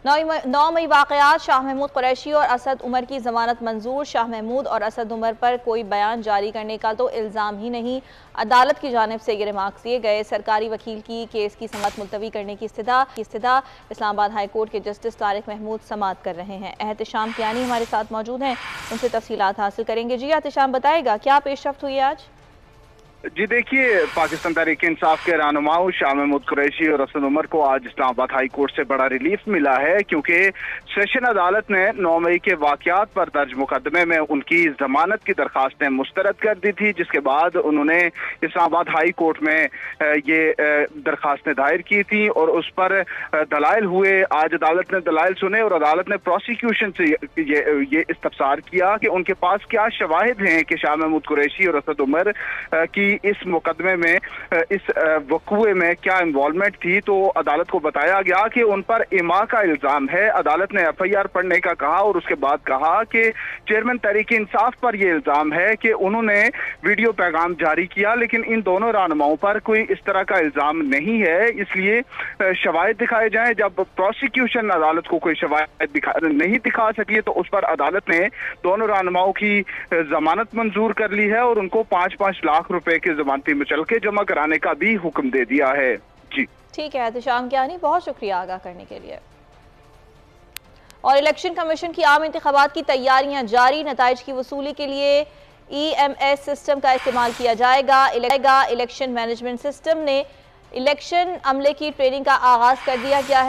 9 मई वाक़यात, शाह महमूद कुरैशी और असद उमर की ज़मानत मंजूर। शाह महमूद और असद उमर पर कोई बयान जारी करने का तो इल्ज़ाम ही नहीं, अदालत की जानिब से ये रिमार्क्स दिए गए। सरकारी वकील की केस की समाअत मुलतवी करने की इस्तदा इस्लामाबाद हाई कोर्ट के जस्टिस तारिक महमूद समाअत कर रहे हैं। एहतशाम कियानी हमारे साथ मौजूद हैं, उनसे तफसीलात हासिल करेंगे। जी एहतशाम, बताएगा क्या पेशरफ्त हुई आज? जी देखिए, पाकिस्तान तहरीक इंसाफ के रहनुमाओं शाह महमूद कुरैशी और असद उमर को आज इस्लामाबाद हाई कोर्ट से बड़ा रिलीफ मिला है, क्योंकि सेशन अदालत ने 9 मई के वाकयात पर दर्ज मुकदमे में उनकी जमानत की दरखास्तें मुस्तरद कर दी थी, जिसके बाद उन्होंने इस्लामाबाद हाई कोर्ट में ये दरखास्तें दायर की थी और उस पर दलाइल हुए। आज अदालत ने दलाइल सुने और अदालत ने प्रोसिक्यूशन से ये इस्तफसार किया कि उनके पास क्या शवाहिद हैं कि शाह महमूद कुरैशी और असद उमर की इस मुकदमे में, इस वक़ूए में क्या इन्वॉल्वमेंट थी। तो अदालत को बताया गया कि उन पर इमा का इल्जाम है। अदालत ने FIR पढ़ने का कहा और उसके बाद कहा कि चेयरमैन तहरीक इंसाफ पर यह इल्जाम है कि उन्होंने वीडियो पैगाम जारी किया, लेकिन इन दोनों रहनुमाओं पर कोई इस तरह का इल्जाम नहीं है, इसलिए शवाहिद दिखाए जाएं। जब प्रोसिक्यूशन अदालत को कोई शवाहिद नहीं दिखा सकी तो उस पर अदालत ने दोनों रहनुमाओं की जमानत मंजूर कर ली है और उनको 5-5 लाख रुपए की जमानती मुचल के जमा कराने का भी हुक्म दे दिया है। जी ठीक है एहतशाम कियानी, बहुत शुक्रिया आगाह करने के लिए। और इलेक्शन कमीशन की आम इंतखाबात की तैयारियां जारी, नताइज की वसूली के लिए EMS सिस्टम का इस्तेमाल किया जाएगा। इलेक्शन मैनेजमेंट सिस्टम ने इलेक्शन अमले की ट्रेनिंग का आगाज कर दिया गया है।